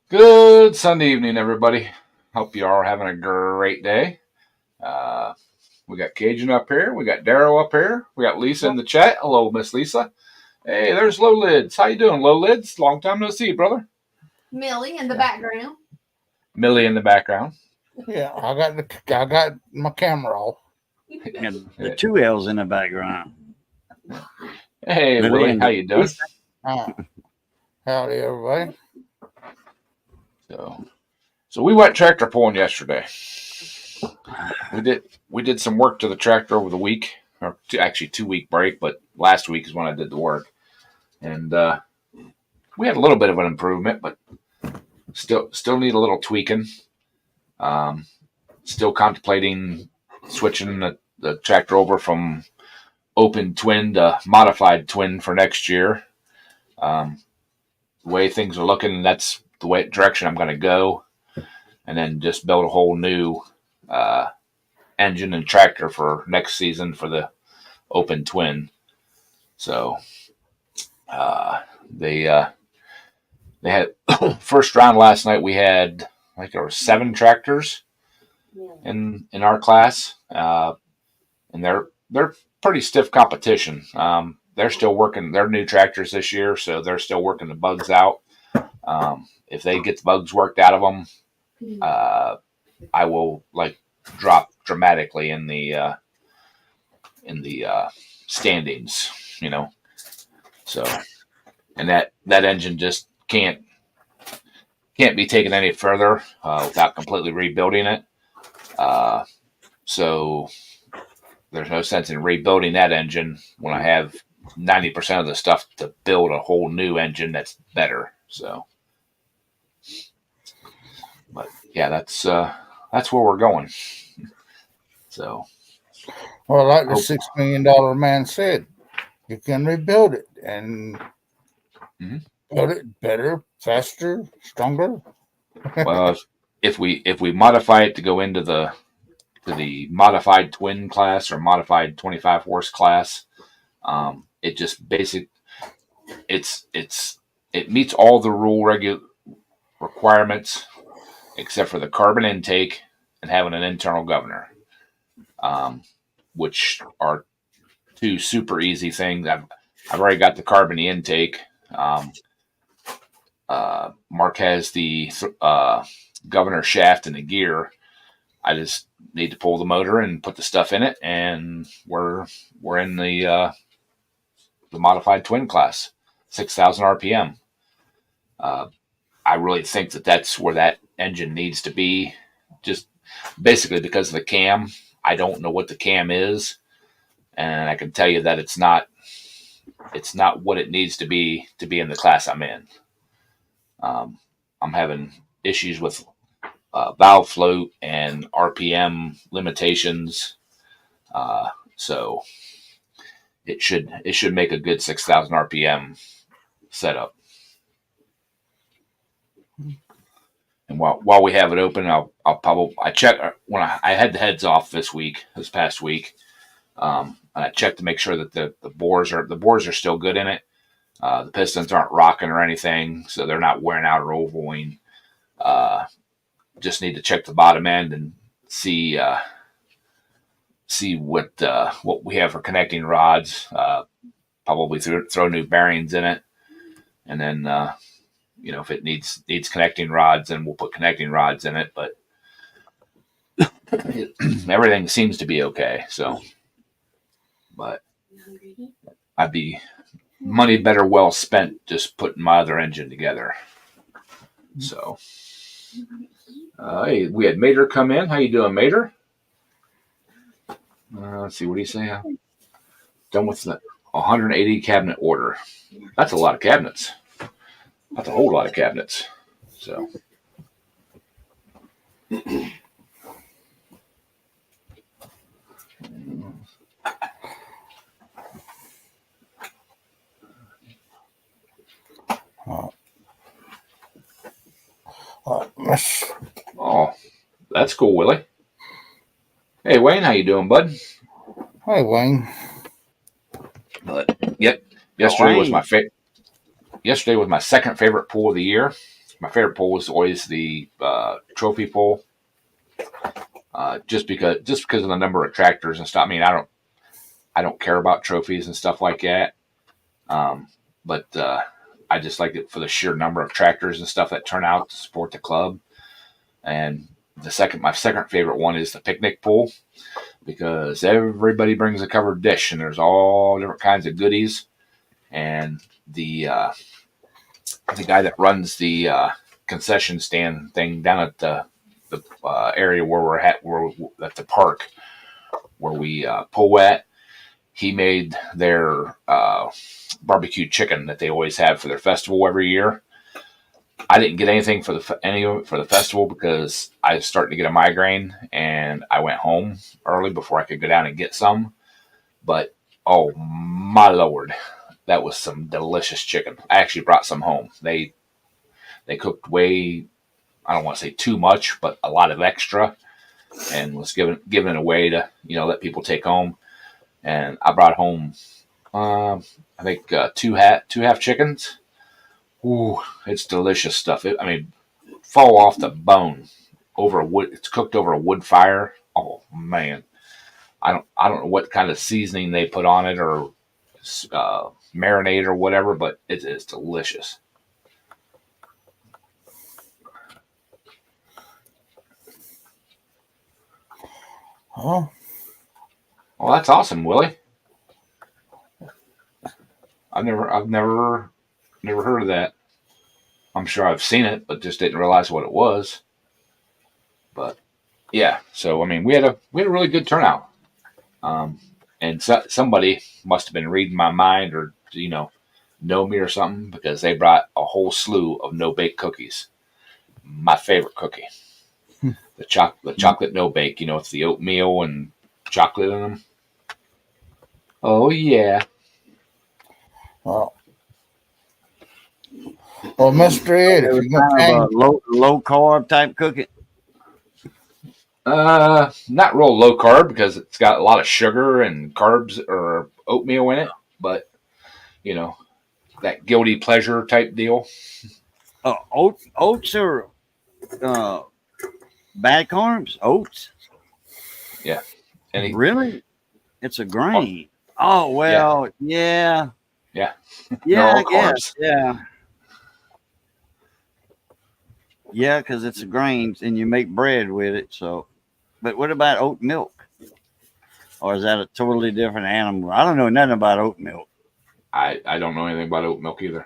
Good Sunday evening, everybody. Hope you are having a great day. Uh, we got Cajun up here. We got Darrow up here. We got Lisa in the chat. Hello, Miss Lisa. Hey, there's Low Lids. How you doing, Low Lids? Long time no see, brother. Millie in the Yeah. background. Millie in the background. Yeah, I got my camera off. And the two L's in the background. Hey, Millie Willie. and How you doing? Howdy, everybody. So we went tractor pulling yesterday. We did some work to the tractor over the week, or actually 2 week break, but last week is when I did the work, and we had a little bit of an improvement, but still need a little tweaking. Still contemplating switching the tractor over from open twin to modified twin for next year. The way things are looking, that's the direction I'm going to go, and then just build a whole new engine and tractor for next season for the open twin. So they had first round last night. We had there were 7 tractors in our class, and they're pretty stiff competition. They're still working their new tractors this year, so they're still working the bugs out. If they get the bugs worked out of them, I will drop dramatically in the standings, So, and that engine just can't be taken any further without completely rebuilding it. So there's no sense in rebuilding that engine when I have 90% of the stuff to build a whole new engine that's better. So, but yeah, that's where we're going. So, well, like the $6 million man said, you can rebuild it and build it better, faster, stronger. Well, if we modify it to go into the modified twin class or modified 25 horse class, it just it meets all the rule requirements except for the carbon intake and having an internal governor, which are 2 super easy things. I've already got the carbon intake. Mark has the governor shaft and the gear. I just need to pull the motor and put the stuff in it, and we're in the modified twin class, 6,000 RPM. I really think that's where that engine needs to be, just basically because of the cam. I don't know what the cam is, and I can tell you that it's not what it needs to be in the class I'm in. I'm having issues with valve float and RPM limitations, so it should make a good 6,000 RPM setup. And while we have it open, I'll probably check when I had the heads off this past week, and I checked to make sure that the bores are still good in it. The pistons aren't rocking or anything, so they're not wearing out or ovoing. Just need to check the bottom end and see what we have for connecting rods. Probably throw new bearings in it, and then if it needs connecting rods, then we'll put connecting rods in it. But everything seems to be okay. So, but I'd be money better well spent just putting my other engine together. So, hey, we had Mater come in. How you doing, Mater? Let's see. What do you say? Done with the 180 cabinet order. That's a lot of cabinets. That's a whole lot of cabinets. So. Oh, that's cool, Willie. Hey, Wayne, how you doing, bud? Hey, Wayne. But yep, yesterday was my second favorite pool of the year. my favorite pull was always the trophy pull, just because of the number of tractors and stuff. I mean, I don't care about trophies and stuff like that, but I just like it for the sheer number of tractors and stuff that turn out to support the club. And my second favorite one is the picnic pull, because everybody brings a covered dish and there's all different kinds of goodies. And the guy that runs the concession stand thing down at the area where we're at the park where we pull at, he made their barbecue chicken that they always have for their festival every year. I didn't get anything for the festival because I was starting to get a migraine, and I went home early before I could go down and get some. But oh my Lord, that was some delicious chicken. I actually brought some home. They cooked way, I don't want to say too much, but a lot of extra, and was given it away to let people take home. And I brought home I think two half chickens. Ooh, it's delicious stuff. Fall off the bone over a wood. It's cooked over a wood fire. Oh man, I don't know what kind of seasoning they put on it or marinade or whatever, but it is delicious. Oh, well, that's awesome, Willie. I've never heard of that. I'm sure I've seen it, but just didn't realize what it was. But yeah, so we had a really good turnout, and somebody must have been reading my mind, or know me or something, because they brought a whole slew of no bake cookies. My favorite cookie, the chocolate no bake. It's the oatmeal and chocolate in them. Oh yeah. well, Mr. Ed, It if was you're gonna kind of change, a low carb type cookie. Not real low carb because it's got a lot of sugar and carbs or oatmeal in it, but that guilty pleasure type deal. Oats are bad carbs. Oats. Yeah. Really? It's a grain. Oh well, yeah. Yeah. Yeah, I all guess. carbs. Yeah. Yeah, because it's a grain and you make bread with it. So, but what about oat milk? Or is that a totally different animal? I don't know nothing about oat milk. I don't know anything about oat milk either.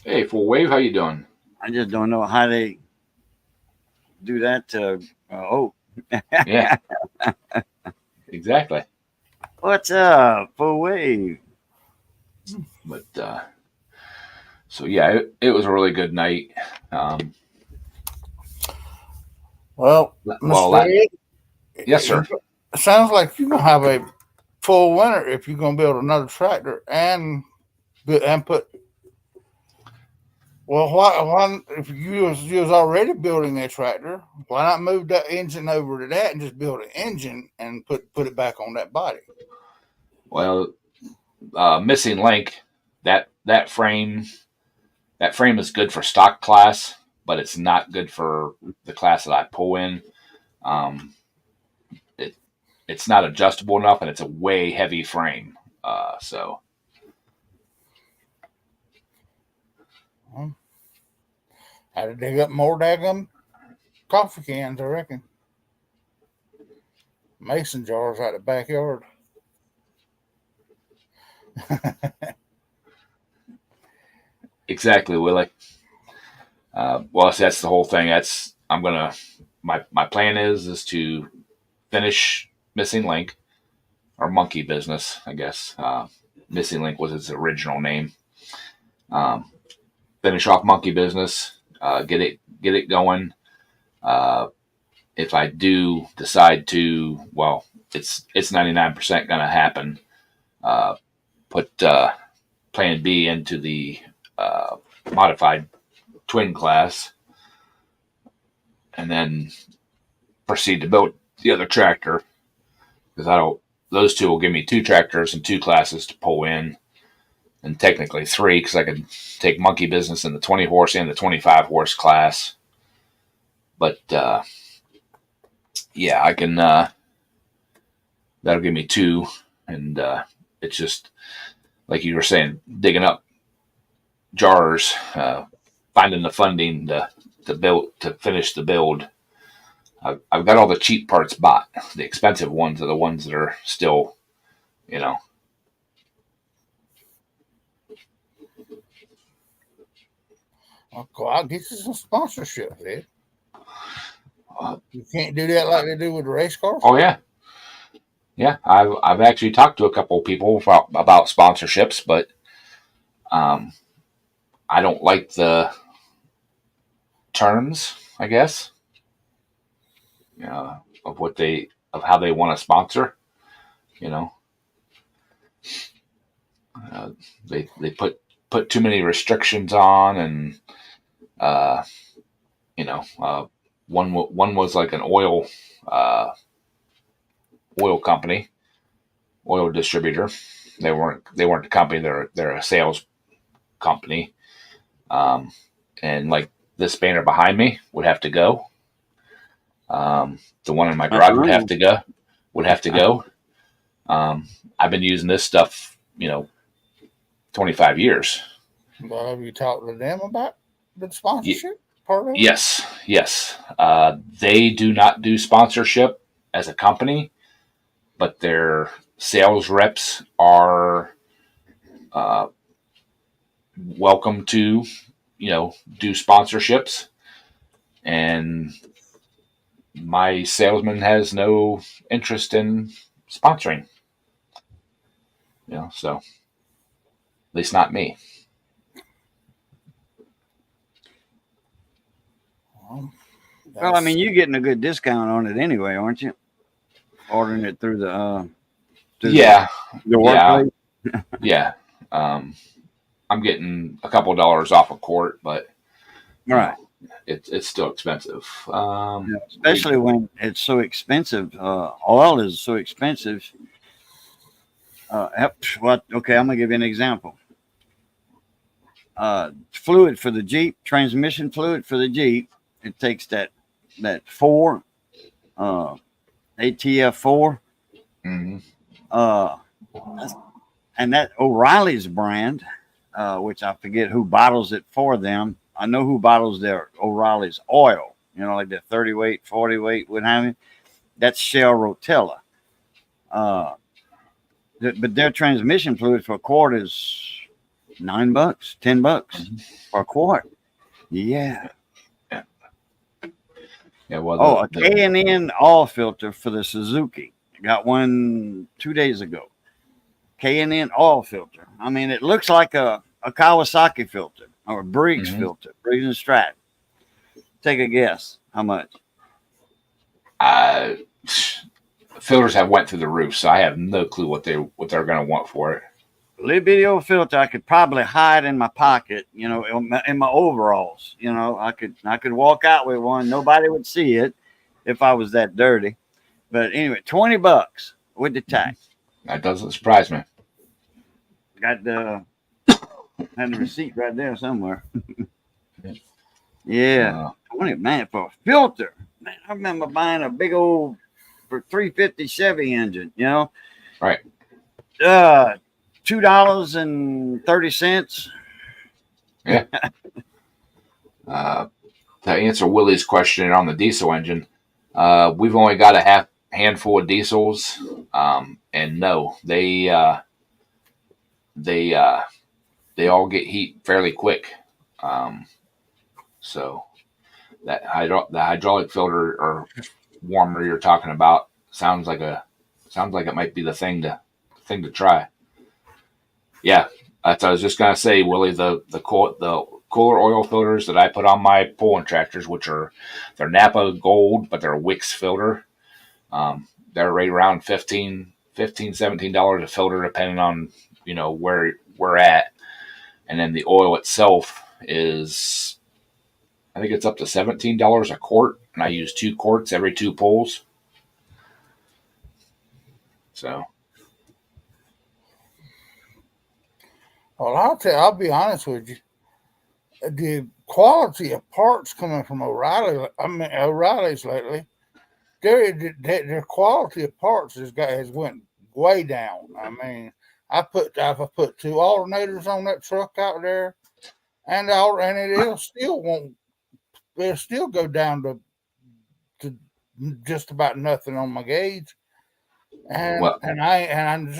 Hey, Full Wave, how you doing? I just don't know how they do that to oat. Yeah. Exactly. What's up, Full Wave? But so yeah, it was a really good night. well, Mr. Ed, yes, sir. it sounds like you're gonna have a full winter if you're gonna build another tractor and put. Well, why if you was already building a tractor, why not move that engine over to that and just build an engine and put it back on that body? Well, missing link, that frame is good for stock class, but it's not good for the class that I pull in. It's not adjustable enough, and it's a way heavy frame. So Had to dig up more daggum coffee cans, I reckon. Mason jars out the backyard. exactly, Willie. Well, that's the whole thing. My plan is to finish Missing Link, or Monkey Business, I guess. Missing Link was its original name. Finish off Monkey Business, get it going. If I do decide to, well, it's 99% going to happen. Put Plan B into the modified twin class, and then proceed to build the other tractor, because those two will give me two tractors and two classes to pull in, and technically 3 because I could take monkey business in the 20 horse and the 25 horse class. But yeah, I can. That'll give me 2, and it's just like you were saying, digging up jars, finding the funding to build to finish the build. I've got all the cheap parts bought. The expensive ones are the ones that are still, you know. I'll go out and get you some sponsorship, Ed. Uh, You can't do that like they do with the race cars. Oh yeah, yeah. I've actually talked to a couple of people about sponsorships, but I don't like the terms, I guess, of how they want to sponsor. You know, they put too many restrictions on, and one was like an oil company, oil distributor. They weren't the company. They're a sales company. And like this banner behind me would have to go. The one in my garage would have to go. I've been using this stuff, 25 years. But have you talked to them about the sponsorship part of it? Yes. They do not do sponsorship as a company, but their sales reps are welcome to, do sponsorships. And my salesman has no interest in sponsoring, so at least not me. Well, I mean, you're getting a good discount on it anyway, aren't you? Ordering it through the the workplace. Yeah. I'm getting a couple dollars off a quart, but right, it's still expensive. Especially when it's so expensive. Oil is so expensive. Okay, I'm gonna give you an example. Fluid for the Jeep, transmission fluid for the Jeep. It takes that 4 ATF 4. Mm-hmm. And that O'Reilly's brand, which I forget who bottles it for them. I know who bottles their O'Reilly's oil, like the 30 weight, 40 weight, what have you. That's Shell Rotella. But their transmission fluid for a quart is $9, $10 for a quart. Yeah. Yeah. Well, a K&N oil filter for the Suzuki. Got one 2 days ago. K&N oil filter. I mean, it looks like a Kawasaki filter or a Briggs filter, Briggs and Stratton. Take a guess. How much? Filters have went through the roof, so I have no clue what they're going to want for it. Little bitty old filter I could probably hide in my pocket, in my overalls. I could walk out with one. Nobody would see it if I was that dirty. But anyway, $20 with the tax. That doesn't surprise me. Had the receipt right there somewhere. Yeah, 20, man, for a filter. Man, I remember buying a big old for 350 Chevy engine. Right. $2.30. Yeah. To answer Willie's question on the diesel engine, we've only got a handful of diesels, and no, they all get heat fairly quick. So the hydraulic filter or warmer you're talking about sounds like it might be the thing to try. Yeah, I was just gonna say, Willie, the cooler oil filters that I put on my pulling tractors, they're Napa Gold, but they're Wix filter. They're right around $15, $17 a filter, depending on where we're at. And then the oil itself is, I think it's up to $17 a quart, and I use 2 quarts every 2 pulls. So, Well, I'll be honest with you. The quality of parts coming from O'Reilly's lately, their quality of parts has went way down. I mean, I've put two alternators on that truck out there, and it'll still won't. It'll still go down to just about nothing on my gauge. Well, And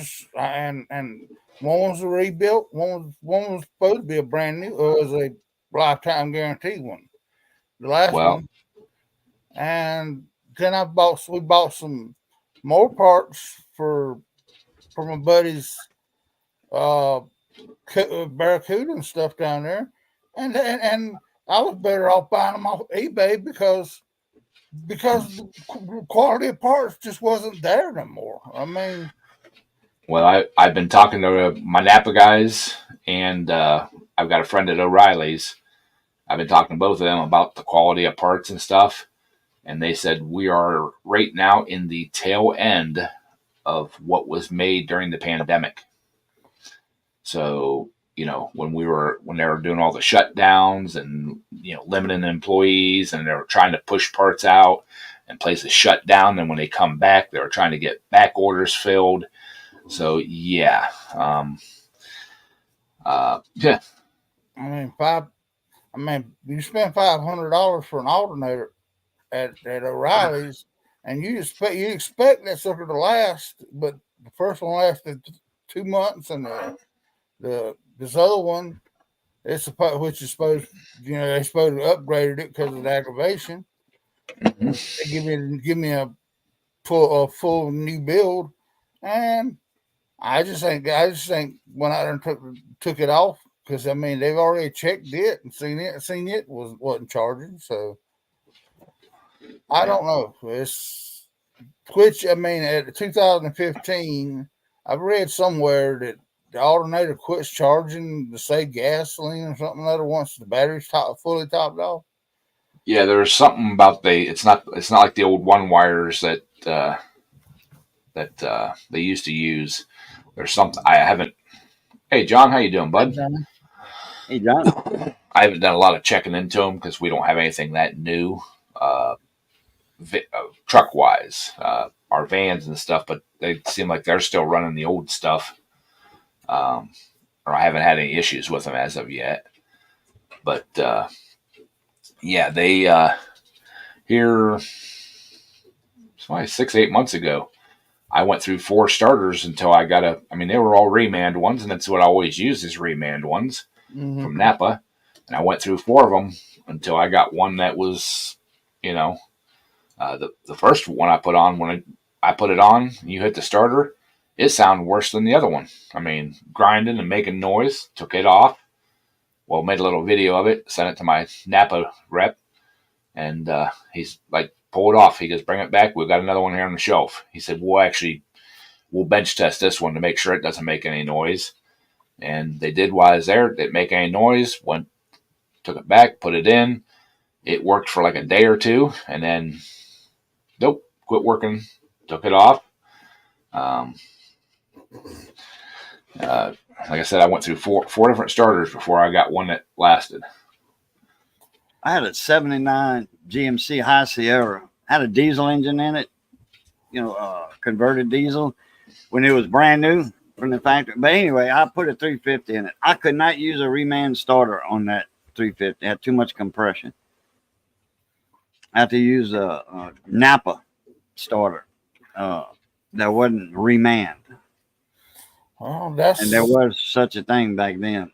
one was a rebuilt, one was supposed to be a brand new. It was a lifetime guarantee one. The last well, one, and then we bought some more parts for my buddy's uh Barracuda and stuff down there, and I was better off buying them off eBay because the quality of parts just wasn't there no more. I mean, I've been talking to my Napa guys, and I've got a friend at O'Reilly's. I've been talking to both of them about the quality of parts and stuff, and they said we are right now in the tail end of what was made during the pandemic. So, when they were doing all the shutdowns and, limiting employees, and they were trying to push parts out and places shut down. And when they come back, they were trying to get back orders filled. So yeah. Yeah. I mean, you spend $500 for an alternator at O'Reilly's, and you expect that sucker to last, but the first one lasted 2 months, and this other one, which is supposed, they're supposed to upgrade it because of the aggravation. Mm-hmm. They give me a full new build, and I just think went out there and took it off, because I mean they've already checked it and seen it wasn't charging. So I don't know. It's which I mean at 2015, I've read somewhere that the alternator quits charging to save gasoline or something other once the battery's fully topped off. Yeah, there's something about it's not like the old one wires that they used to use. There's something I haven't. Hey, John, how you doing, bud? Hey, John. I haven't done a lot of checking into them because we don't have anything that new, truck wise. Our vans and stuff, but they seem like they're still running the old stuff. Or I haven't had any issues with them as of yet. But yeah, they here. It's probably 6-8 months ago. I went through 4 starters until I got they were all Remand ones, and that's what I always use is Remand ones from Napa. And I went through 4 of them until I got one that was, the first one I put on, when I put it on, you hit the starter, it sounded worse than the other one. I mean, grinding and making noise, took it off. Well, made a little video of it, sent it to my Napa rep, and he's like, pull it off. He goes, bring it back. We've got another one here on the shelf. He said, we'll bench test this one to make sure it doesn't make any noise. And they did while I was there. It didn't make any noise. Took it back, put it in. It worked for like a day or two, and then, nope, quit working. Took it off. Like I said, I went through four different starters before I got one that lasted. I had a 79 GMC High Sierra. Had a diesel engine in it, converted diesel when it was brand new from the factory. But anyway, I put a 350 in it. I could not use a Remand starter on that 350. It had too much compression. I had to use a Napa starter. That wasn't Remand. Well, and there was such a thing back then.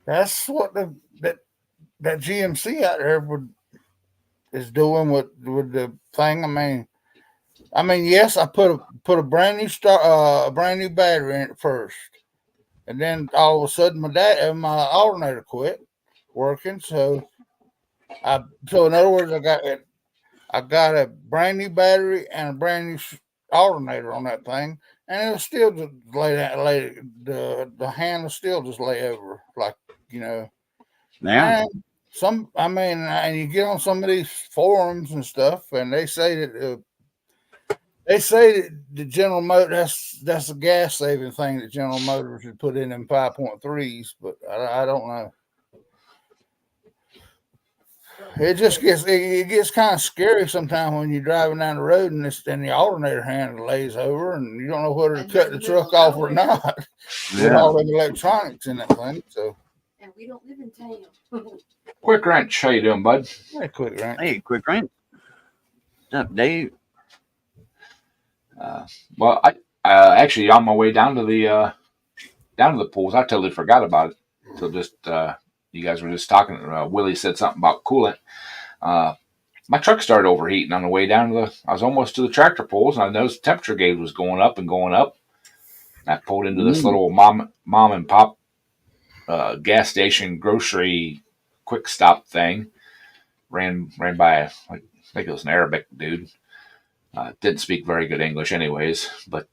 That's what that GMC out there is doing with the thing. I mean, yes, I put a brand new battery in it first, and then all of a sudden my alternator quit working. So in other words, I got a brand new battery and a brand new alternator on that thing, and it'll still just the hand will still just lay over, like, Yeah. And you get on some of these forums and stuff, and they say that They say that the General Motor that's a gas saving thing that General Motors should put in them 5.3s, but I don't know. It just it gets kind of scary sometimes when you're driving down the road and the alternator handle lays over and you don't know whether to cut the truck off or not with all the electronics in that thing. So, And we don't live in town. Quick Wrench, how you doing, bud? yeah, quick, right? Hey, quick rant. What's up, Dave? Well, I actually on my way down to the pools, I totally forgot about it until just you guys were just talking. Willie said something about coolant. My truck started overheating on the way down to I was almost to the tractor pools, and I noticed the temperature gauge was going up and going up. And I pulled into this little mom and pop gas station grocery quick stop thing. Ran by I think it was an Arabic dude. Didn't speak very good English, anyways. But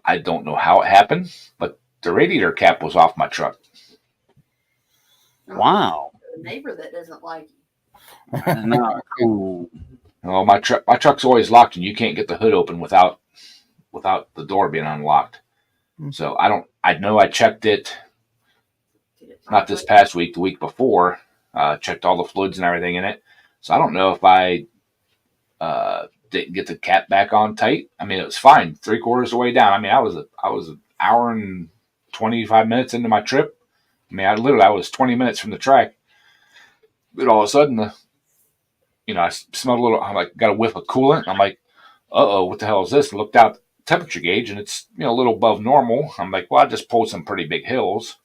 I don't know how it happened, but the radiator cap was off my truck. Wow. A neighbor that doesn't like you. That's not cool. Well, my truck's always locked, and you can't get the hood open without the door being unlocked. So I know I checked it not this past week, the week before. Checked all the fluids and everything in it. So I don't know if I didn't get the cap back on tight. I mean, it was fine 3/4 of the way down. I mean, I was an hour and 25 minutes into my trip. I mean, I was 20 minutes from the track. But all of a sudden, I smelled a little. I'm like, got a whiff of coolant. I'm like, what the hell is this? And looked out the temperature gauge, and it's a little above normal. I'm like, well, I just pulled some pretty big hills,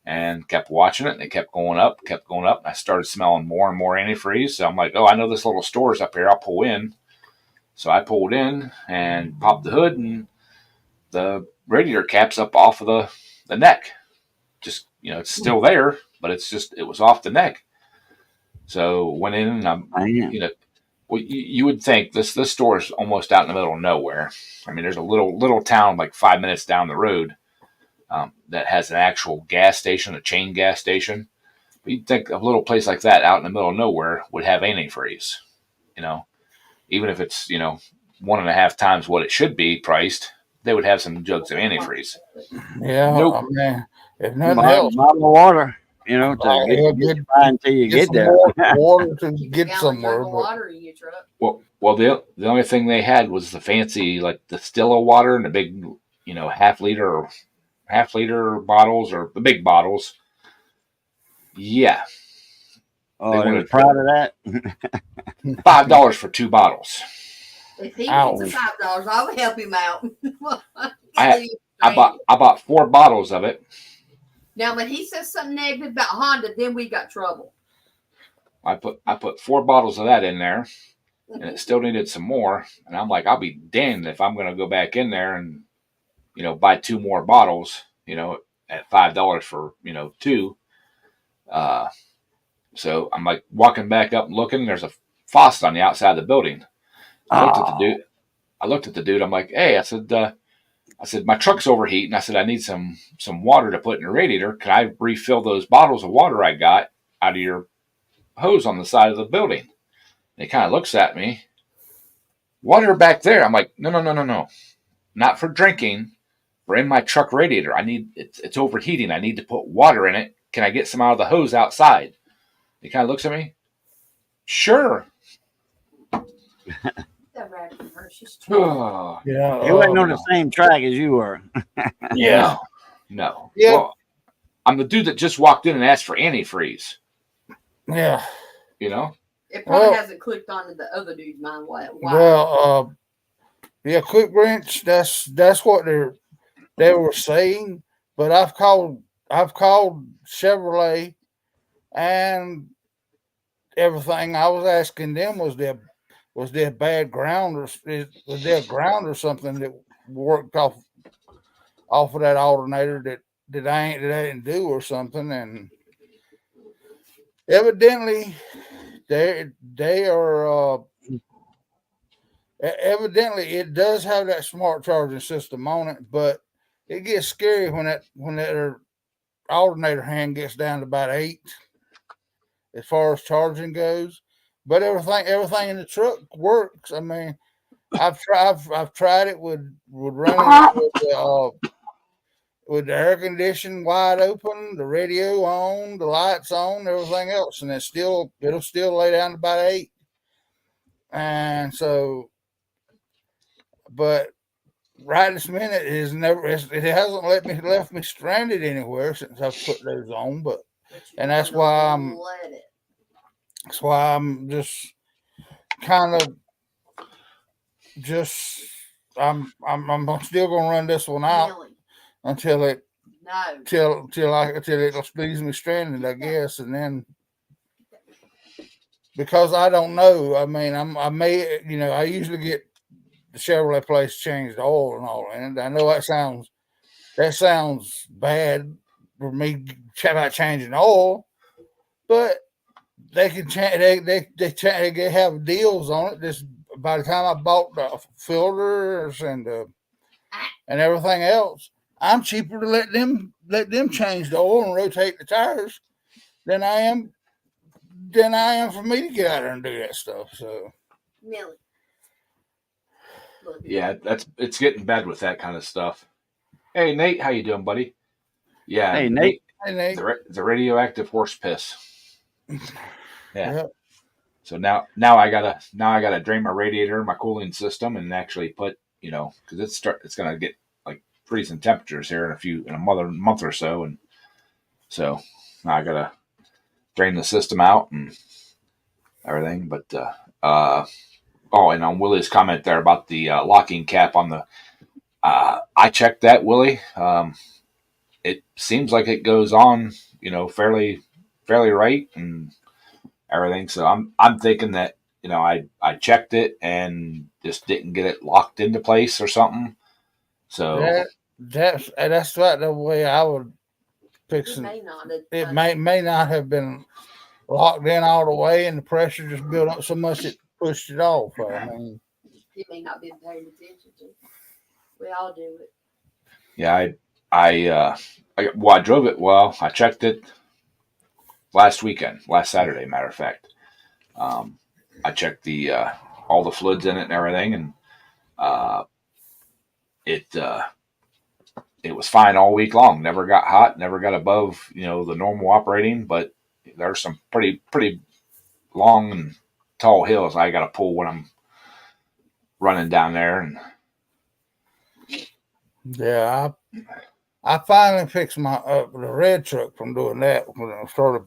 and kept watching it, and it kept going up. And I started smelling more and more antifreeze. So I'm like, oh, I know this little store's up here. I'll pull in. So I pulled in and popped the hood, and the radiator cap's up off of the neck. Just, it's still there, but it was off the neck. So went in, and well, you would think this store is almost out in the middle of nowhere. I mean, there's a little town like 5 minutes down the road that has an actual gas station, a chain gas station. But you'd think a little place like that out in the middle of nowhere would have antifreeze, even if it's, 1.5 times what it should be priced, they would have some jugs of antifreeze. Yeah, Nope. I mean, if nothing else, Bottle of water, to get you by until you get there. Water to Keep a get gallon somewhere. jug of water in your truck. Well, the only thing they had was the fancy, like the Stilla water and the big, half liter bottles, or the big bottles. Yeah. Oh, they were proud of that. $5 for 2 bottles. If he Ouch. needs $5, I'll help him out. I bought 4 bottles of it. Now, when he says something negative about Honda, then we got trouble. I put 4 bottles of that in there, and it still needed some more. And I'm like, I'll be damned if I'm going to go back in there and, buy 2 more bottles, at $5 for, 2. So I'm like walking back up and looking. There's a faucet on the outside of the building. I looked at the dude. I'm like, hey, I said, my truck's overheating. I said, I need some water to put in the radiator. Can I refill those bottles of water I got out of your hose on the side of the building? And he kind of looks at me. Water back there. I'm like, no. Not for drinking. For in my truck radiator. It's overheating. I need to put water in it. Can I get some out of the hose outside? He kind of looks at me. Sure. That rat from her, she's Oh, Yeah, He wasn't on the same track as you were. yeah. No. Yeah. Well, I'm the dude that just walked in and asked for antifreeze. Yeah. It probably Well- hasn't clicked onto the other dude's mind. Why? Well, yeah, quick wrench. That's what they were saying. But I've called Chevrolet, and everything I was asking them was there bad ground, or was there ground or something that worked off of that alternator that I didn't do or something. And evidently they are evidently it does have that smart charging system on it, but it gets scary when that alternator hand gets down to about 8 as far as charging goes. but everything in the truck works. I mean, I've tried it with running with the air conditioning wide open, the radio on, the lights on, everything else, and it'll still lay down to about 8. And so, but right this minute it hasn't left me stranded anywhere since I've put those on. But and that's why I'm just kind of just I'm still gonna run this one out Really? until it No. till it leaves me stranded, I guess, and then because I don't know. I mean, I may I usually get the Chevrolet place changed oil and all, and I know that sounds bad for me about changing oil, but they can change. They have deals on it. This by the time I bought the filters and everything else, I'm cheaper to let them change the oil and rotate the tires than I am for me to get out there and do that stuff. So Millie. Look, Yeah, it's getting bad with that kind of stuff. Hey Nate, how you doing, buddy? Yeah, Hey, Nate. hey, Nate. the radioactive horse piss. Yeah. Yep. So now I gotta drain my radiator, my cooling system, and actually put because it's gonna get like freezing temperatures here in a month or so, and so now I gotta drain the system out and everything. But oh, and on Willie's comment there about the locking cap on the, I checked that, Willie. It seems like it goes on, fairly right and everything. So I'm thinking that I checked it and just didn't get it locked into place or something. So That's right. The way I would fix it it. may not. It may not have been locked in all the way, and the pressure just built up so much it pushed it off. I mean, He may not been paying attention to. We all do it. yeah, I drove it. Well, I checked it last Saturday, matter of fact. I checked the all the fluids in it and everything, and it was fine all week long. Never got hot, never got above the normal operating. But there's some pretty long and tall hills I got to pull when I'm running down there. And yeah, I finally fixed my the red truck from doing that when I started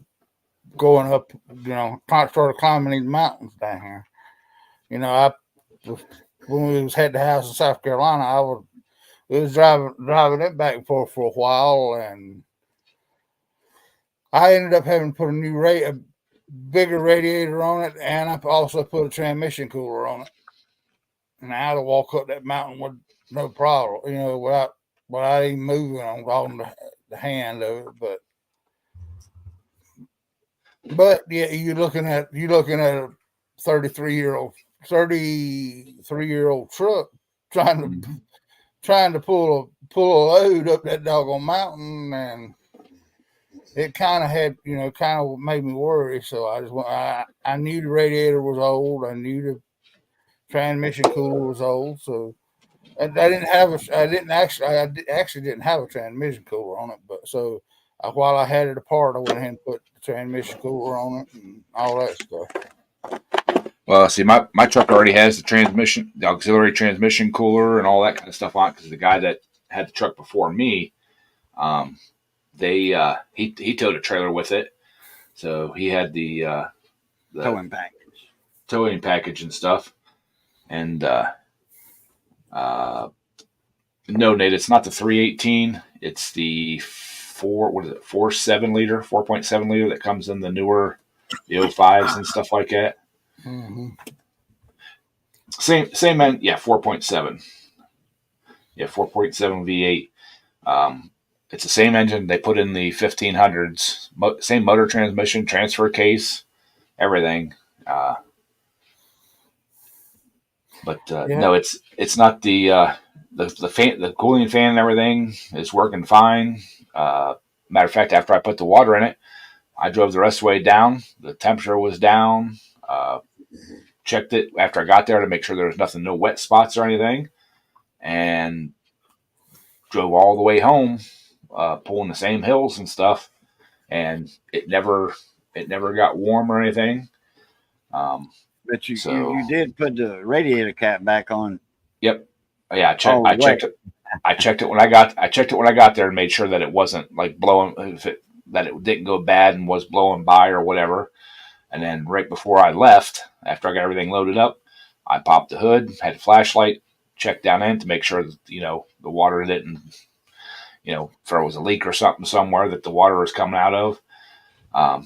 going up. Started climbing these mountains down here. When we was heading to house in South Carolina, we was driving it back and forth for a while, and I ended up having to put a bigger radiator on it, and I also put a transmission cooler on it. And I had to walk up that mountain with no problem, without even moving on the hand of it. But yeah, you're looking at a 33-year-old truck trying to pull a load up that doggone mountain, and it kind of made me worry. So I knew the radiator was old. I knew the transmission cooler was old. So I actually didn't have a transmission cooler on it. But so while I had it apart, I went ahead and put the transmission cooler on it and all that stuff. Well, see, my truck already has the auxiliary transmission cooler and all that kind of stuff on it, because the guy that had the truck before me, he towed a trailer with it, so he had the towing package and stuff. And no, Nate, it's not the 318. It's the 4.7 liter that comes in the newer, the 05s and stuff like that. Mm-hmm. Same end, yeah, 4.7. Yeah, 4.7 V8. It's the same engine they put in the 1500s. Same motor, transmission, transfer case, everything. No, it's not the fan, the cooling fan and everything is working fine. Matter of fact, after I put the water in it, I drove the rest of the way down. The temperature was down. Uh, checked it after I got there to make sure there was nothing, no wet spots or anything, and drove all the way home, pulling the same hills and stuff, and it never got warm or anything. But you, So you did put the radiator cap back on. yep, yeah, Oh, I wait. checked it. I checked it when I got there and made sure that it wasn't like blowing, that it didn't go bad and was blowing by or whatever. And then right before I left, after I got everything loaded up, I popped the hood, had a flashlight, checked down in to make sure that, the water didn't, if there was a leak or something somewhere that the water was coming out of.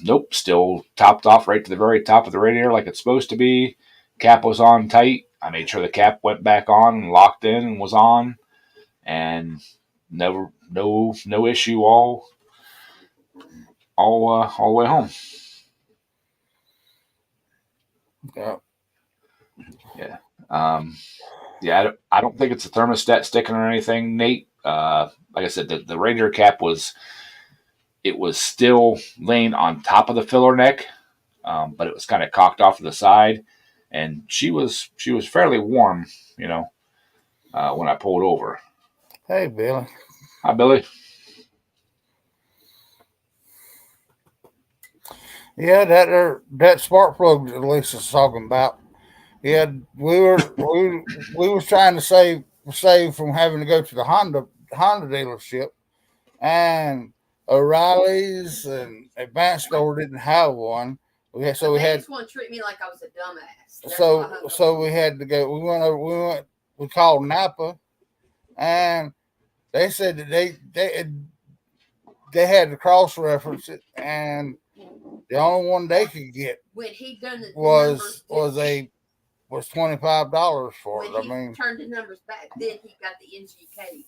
Nope, still topped off right to the very top of the radiator like it's supposed to be. Cap was on tight. I made sure the cap went back on and locked in and was on, and no issue all the way home. Yeah. Yeah. Yeah, I don't think it's a thermostat sticking or anything, Nate. Like I said, the radiator cap was still laying on top of the filler neck, but it was kind of cocked off to the side, and she was fairly warm, when I pulled over. Hey, Billy. Hi, Billy. Yeah, that spark plug that Lisa's talking about. Yeah, we was trying to save from having to go to the Honda dealership, and O'Reilly's and Advanced Store didn't have one. We They just want to treat me like I was a dumbass. That's why I hung up on we them. had to go. We called Napa, and they said that they had to cross reference it, and the only one they could get When he done the was numbers, $25 for it. when I he mean, turned the numbers back, then he got the NGK,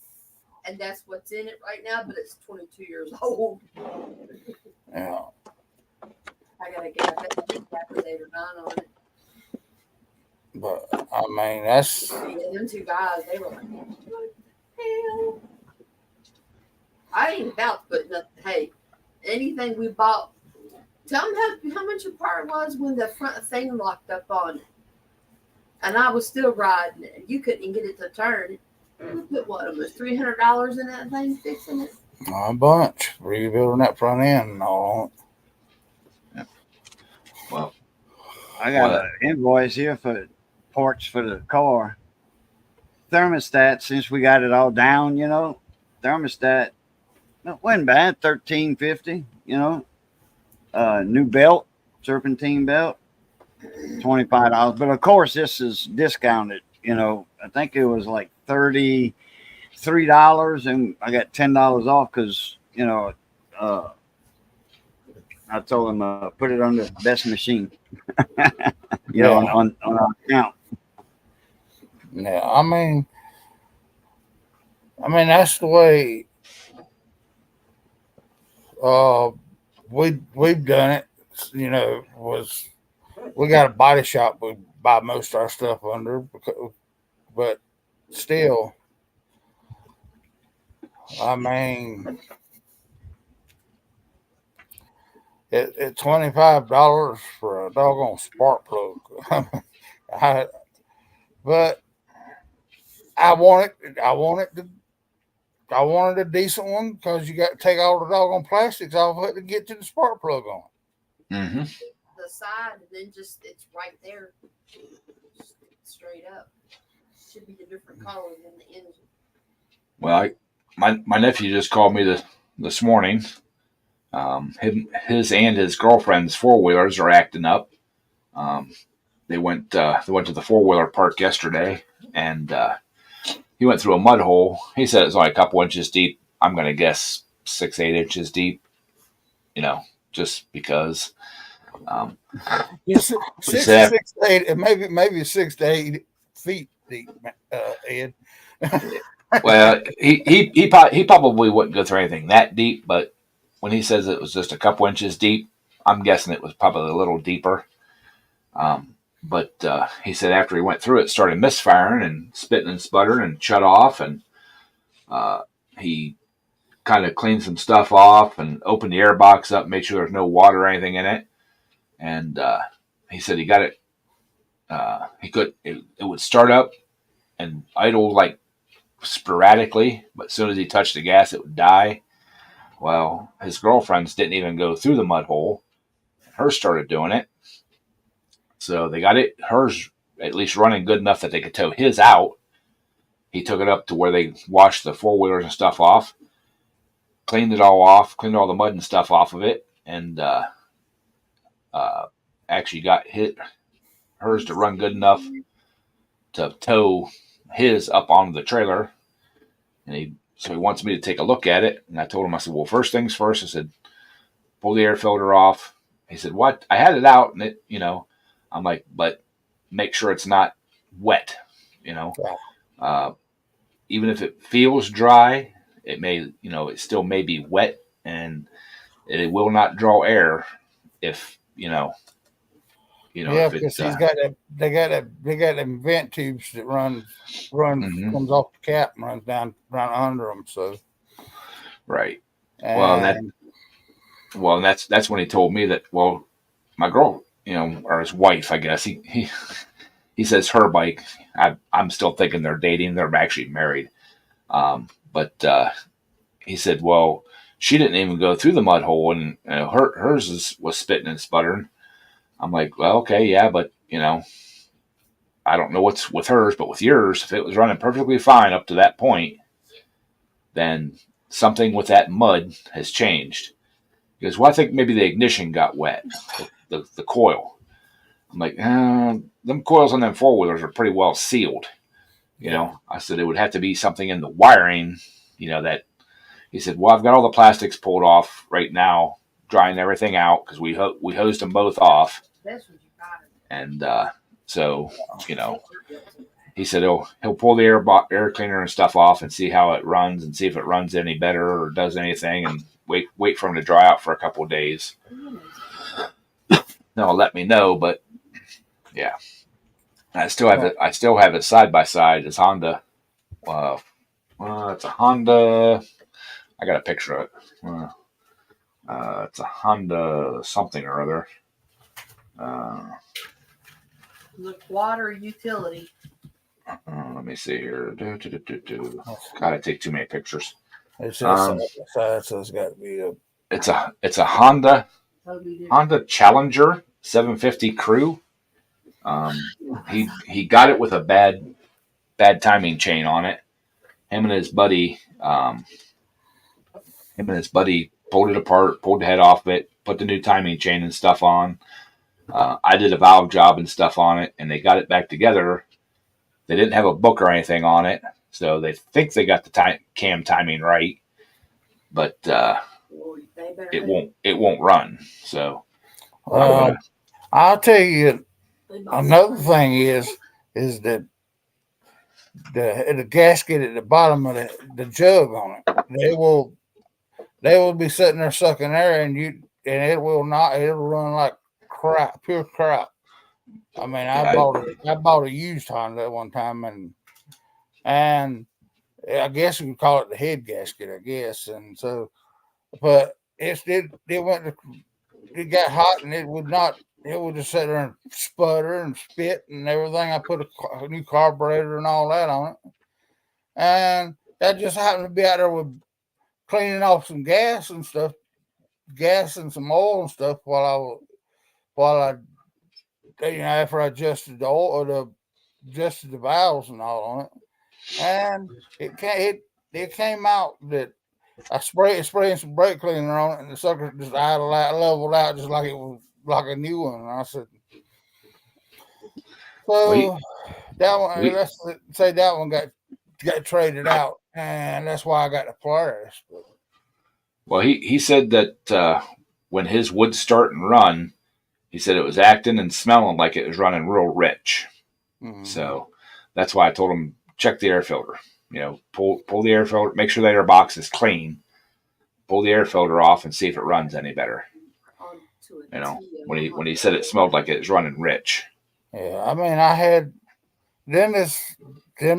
and that's what's in it right now. But it's 22 years old. yeah, I gotta get a better 8 or 9 on it. but I mean that's Yeah, them two guys, they were like, "What the hell?" I ain't about to put nothing. Hey, anything we bought, tell them how much your part was when the front thing locked up on it. And I was still riding it. You couldn't even get it to turn. We put what, almost $300 in that thing fixing it. a bunch rebuilding that front end and all. Well, I got an invoice here for parts for the car. Thermostat, since we got it all down, thermostat, it wasn't bad, $13.50, new belt, serpentine belt, $25. But of course, this is discounted. I think it was like $33, and I got $10 off because I told him put it on the best machine, on our account. Yeah, I mean that's the way we've done it. Was we got a body shop we buy most of our stuff under, but still, I mean, it's $25 for a doggone spark plug. But I wanted a decent one because you got to take all the doggone plastics off of it to get to the spark plug on. mm-hmm. The side, and then it's right there, straight up. Should be a different color than the engine. Well, my nephew just called me this morning. His and his girlfriend's 4-wheelers are acting up. They went to the 4-wheeler park yesterday, and he went through a mud hole. He said it's only a couple inches deep. I'm going to guess 6-8 inches deep. Just because. Six to 8, maybe 6 to 8 feet deep, Ed. Well, he probably wouldn't go through anything that deep, but when he says it was just a couple inches deep, I'm guessing it was probably a little deeper. But he said after he went through it, started misfiring and spitting and sputtering and shut off, and he kind of cleaned some stuff off and opened the air box up, made sure there's no water or anything in it, and he said he got it. It would start up and idle like sporadically, but as soon as he touched the gas, it would die. Well, his girlfriend's didn't even go through the mud hole. Hers started doing it. So they got hers at least running good enough that they could tow his out. He took it up to where they washed the four-wheelers and stuff off, cleaned it all off, cleaned all the mud and stuff off of it, and actually got hers to run good enough to tow his up onto the trailer. And so he wants me to take a look at it. And I told him, I said, well, first things first. I said, pull the air filter off. He said, what? I had it out, and it, I'm like, but make sure it's not wet, even if it feels dry, it may, it still may be wet, and it will not draw air if, yeah, if because it's, they got them vent tubes that runs Mhm. comes off the cap and runs down under them. So right. Well, and that's when he told me that, well, my girl, or his wife, I guess, he says her bike. I'm still thinking they're dating. They're actually married. But he said, well, she didn't even go through the mud hole, and hers was spitting and sputtering. I'm like, well, okay, yeah, but I don't know what's with hers, but with yours, if it was running perfectly fine up to that point, then something with that mud has changed. Because, well, I think maybe the ignition got wet, the coil. I'm like, them coils on them four-wheelers are pretty well sealed. I said it would have to be something in the wiring, that he said, well, I've got all the plastics pulled off right now, drying everything out because we hosed them both off. That's what you got. And so, he said he'll pull the air cleaner and stuff off and see how it runs and see if it runs any better or does anything, and wait for him to dry out for a couple of days. They'll let me know, but yeah, I still have it. I still have it side by side. It's Honda. It's a Honda. I got a picture of it. It's a Honda something or other. Look, water utility. Let me see here. God, I take too many pictures. it's side by side, so it's got to be It's a Honda Totally different. Honda Challenger 750 Crew. He got it with a bad timing chain on it. Him and his buddy pulled it apart, pulled the head off of it, put the new timing chain and stuff on. I did a valve job and stuff on it, and they got it back together. They didn't have a book or anything on it, so they think they got the cam timing right, but it won't run. So I'll tell you another thing is that the gasket at the bottom of the jug on it, they will be sitting there sucking air, and it'll run like crap, pure crap. I mean, I bought a used Honda at one time, and I guess you could call it the head gasket, I guess. And so, but it got hot, and it would just sit there and sputter and spit and everything. I put a new carburetor and all that on it, and that just happened to be out there with cleaning off some gas and some oil and stuff while I after I adjusted the oil or adjusted the valves and all on it, and it came out that I spraying some brake cleaner on it, and the sucker just leveled out just like it was like a new one. And I said, so that one, let's say that one got traded out, and that's why I got the Polaris. Well, he said that when his would start and run, he said it was acting and smelling like it was running real rich. Mm-hmm. So that's why I told him, check the air filter. Pull the air filter, make sure the air box is clean. Pull the air filter off and see if it runs any better. When he said it smelled like it was running rich. Yeah, I mean, I had then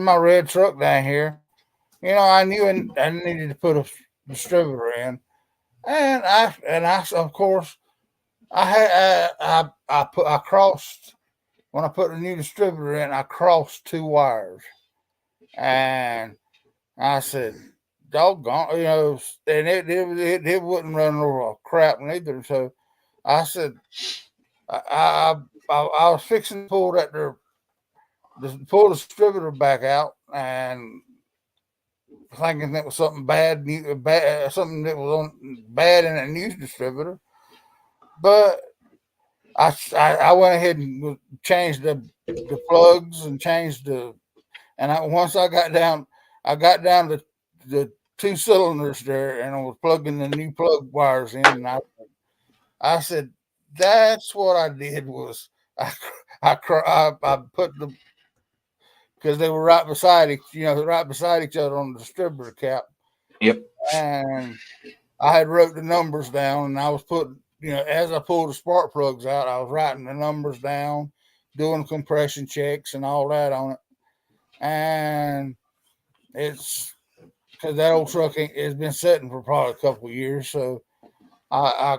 my red truck down here. I knew I needed to put a distributor in, and I of course I crossed when I put the new distributor in. I crossed 2 wires, and I said, "Doggone," and it wouldn't run over a crap neither. So I said, I was fixing to pull pull the distributor back out, and thinking that was something something that was bad in a news distributor. But I went ahead and changed the plugs and changed once I got down to the 2 cylinders there, and I was plugging the new plug wires in, and I said, that's what I did was I put the, because they were right beside each other on the distributor cap. Yep. And I had wrote the numbers down, and I was putting, as I pulled the spark plugs out, I was writing the numbers down, doing compression checks and all that on it. And it's because that old truck has been sitting for probably a couple of years. So I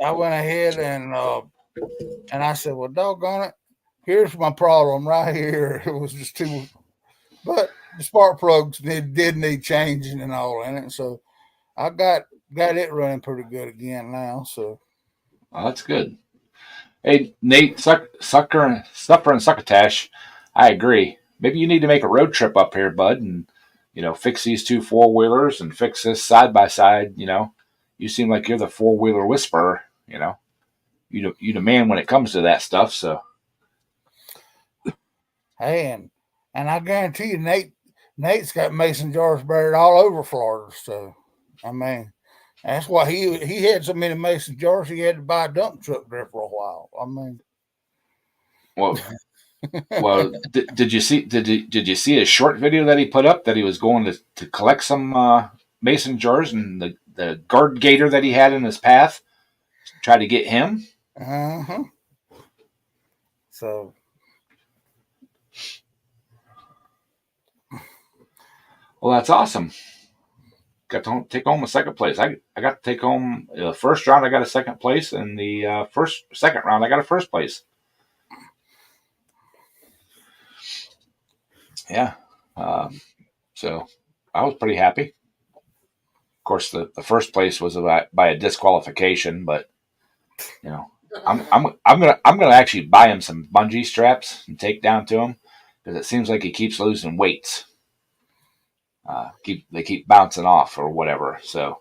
went ahead and I said, well, doggone it, here's my problem right here. It was just too, but the spark plugs did need changing and all in it. So I got it running pretty good again now. So That's good. Hey, Nate, Sucker and Succotash, I agree. Maybe you need to make a road trip up here, bud, and fix these 2 4-wheelers and fix this side by side. You seem like you're the 4-wheeler whisperer. You the man when it comes to that stuff. So, hey, and I guarantee you, Nate's got mason jars buried all over Florida. So, I mean, that's why he had so many mason jars. He had to buy a dump truck there for a while. I mean, well, did you see a short video that he put up that he was going to collect some mason jars, and the guard gator that he had in his path tried to get him? Uh-huh. So, well, that's awesome. Got to take home a second place. I got to take home the first round. I got a second place, and the second round I got a first place. Yeah. So I was pretty happy. Of course, the first place was by a disqualification, but I'm gonna actually buy him some bungee straps and take down to him, because it seems like he keeps losing weights. They keep bouncing off or whatever. So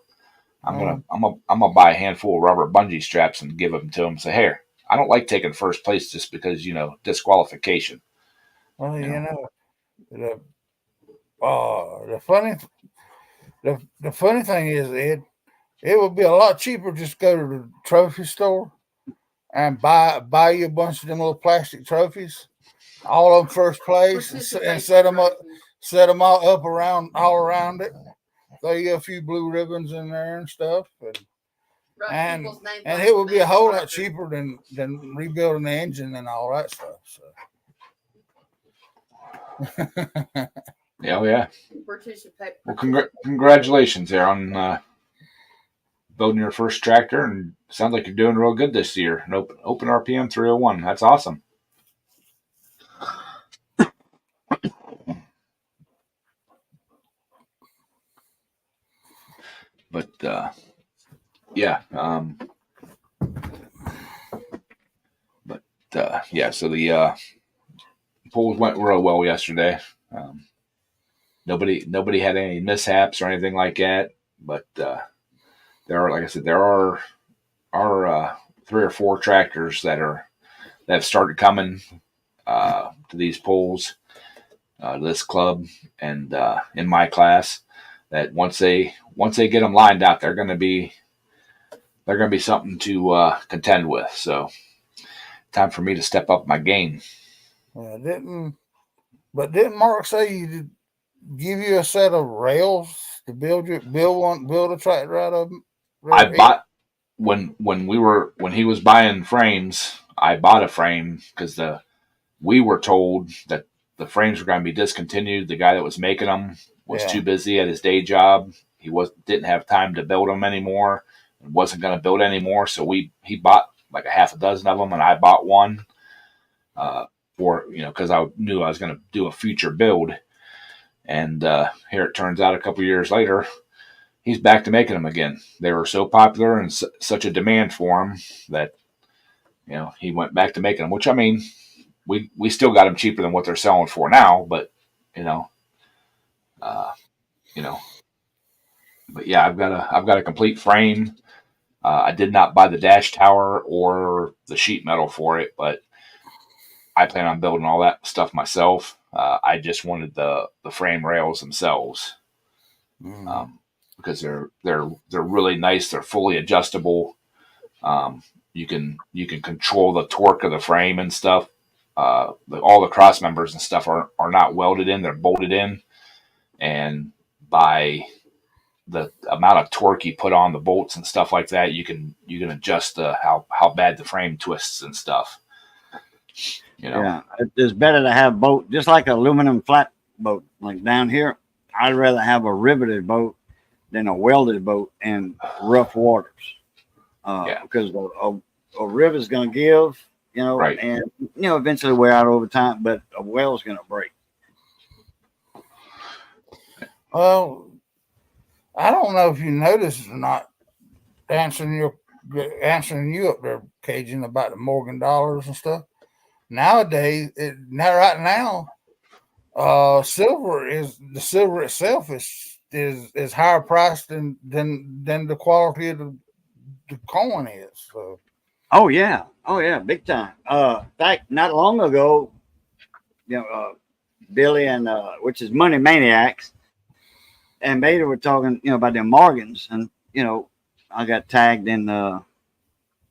I'm gonna buy a handful of rubber bungee straps and give them to him. Say, here, I don't like taking first place just because disqualification. Well, the funny thing is, Ed, it would be a lot cheaper just go to the trophy store and buy you a bunch of them little plastic trophies, all of them first place, and set them all up all around it. Throw you a few blue ribbons in there and stuff, and it would be a whole lot cheaper than rebuilding the engine and all that stuff. So. Yeah. Well, congratulations there on building your first tractor, and sounds like you're doing real good this year. An open RPM 301. That's awesome. But yeah, so the polls went real well yesterday. Nobody had any mishaps or anything like that. But there are, like I said, there are 3 or 4 tractors that have started coming to these polls, this club, and in my class. That once they get them lined out, they're going to be something to contend with. So, time for me to step up my game. Didn't Mark say he give you a set of rails to build a tractor out of them? I bought when he was buying frames. I bought a frame because we were told that the frames were going to be discontinued. The guy that was making them was too busy at his day job. He didn't have time to build them anymore. wasn't going to build anymore. So he bought like a half a dozen of them, and I bought one for because I knew I was going to do a future build. And here it turns out, a couple years later, he's back to making them again. They were so popular and such a demand for them that he went back to making them. Which, I mean, we still got them cheaper than what they're selling for now, but uh, you know. But yeah, I've got a complete frame. I did not buy the dash tower or the sheet metal for it, but I plan on building all that stuff myself. I just wanted the frame rails themselves, because they're really nice. They're fully adjustable. You can control the torque of the frame and stuff. All the cross members and stuff are not welded in; they're bolted in, and by the amount of torque you put on the bolts and stuff like that, you can adjust how bad the frame twists and stuff. Yeah, it's better to have boat, just like an aluminum flat boat. Like down here, I'd rather have a riveted boat than a welded boat in rough waters. Because a rivet's going to give, right. and eventually wear out over time, but a well's going to break. Well, I don't know if you noticed or not, answering you up there, Cajun, about the Morgan dollars and stuff. Nowadays, right now, silver itself is higher priced than the quality of the coin is. So. Oh yeah, big time. In fact, not long ago, Billy and which is Money Maniacs, and Bader were talking, about the Morgans, and I got tagged in a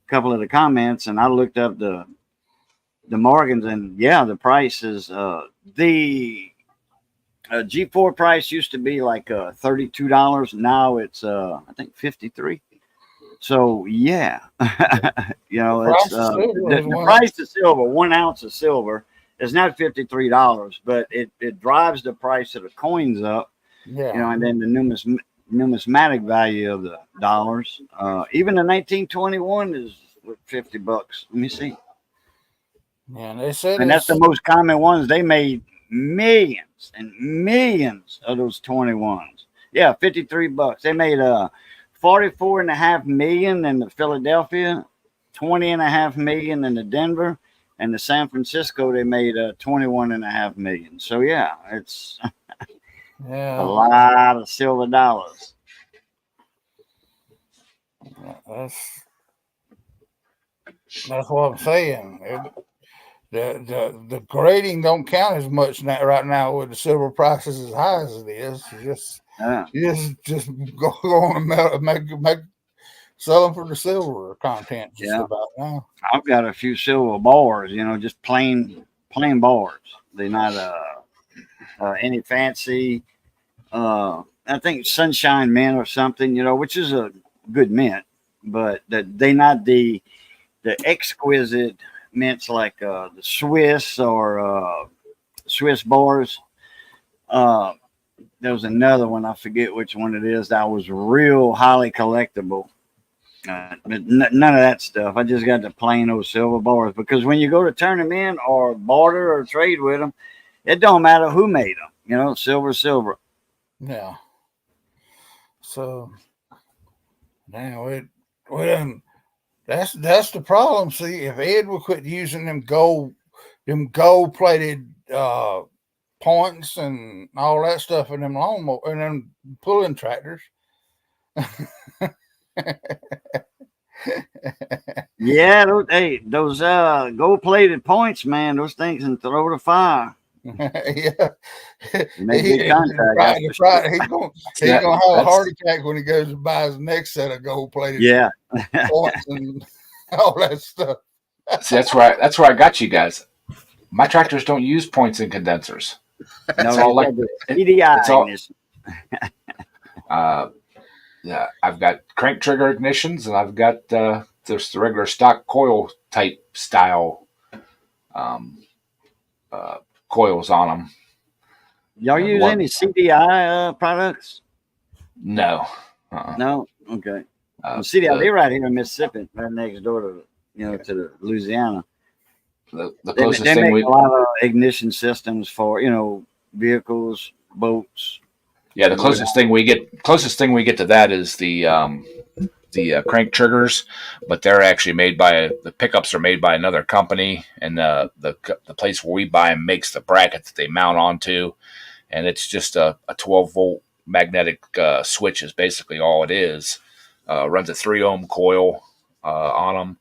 couple of the comments, and I looked up the Morgans, and yeah, the price is the G4 price used to be like $32. Now it's I think $53. So yeah, it's the price of silver. 1 ounce of silver is not $53, but it drives the price of the coins up. Yeah, and then the numismatic value of the dollars. Even the 1921 is $50. Let me see. Yeah, they said, and that's the most common ones. They made millions and millions of those 21s. Yeah, $53. They made 44.5 million in the Philadelphia, 20.5 million in the Denver, and the San Francisco. They made 21.5 million. So yeah, it's a lot of silver dollars. That's what I'm saying. The grading don't count as much right now with the silver prices as high as it is. You just go on and make sell them for the silver content. Just about now. I've got a few silver bars, just plain bars. They're not any fancy. I think Sunshine Mint or something, which is a good mint, but they not the exquisite mints like the Swiss or Swiss bars. There was another one, I forget which one it is, that was real highly collectible. But none of that stuff. I just got the plain old silver bars, because when you go to turn them in or barter or trade with them, it don't matter who made them. Silver. Yeah. So now that's the problem. See, if Ed would quit using them gold plated points and all that stuff in them lawnmower and them pulling tractors. Yeah, those gold plated points, man, those things can throw the fire. Yeah, make good contact. He's gonna have a heart attack when he goes to buy his next set of gold plated points and all that stuff. See, that's where I got you guys. My tractors don't use points and condensers. It's all like CDI. Yeah, I've got crank trigger ignitions, and I've got just the regular stock coil type style coils on them. Y'all use any CDI products? No. No. Okay. CDI, they're right here in Mississippi, right next door to to the Louisiana. The They closest thing make we a lot of ignition systems for vehicles, boats. the closest thing we get to that is the crank triggers, but they're actually made by the pickups are made by another company, and the place where we buy them makes the bracket that they mount onto, and it's just a 12-volt magnetic switch is basically all it is. Runs a 3 ohm coil on them,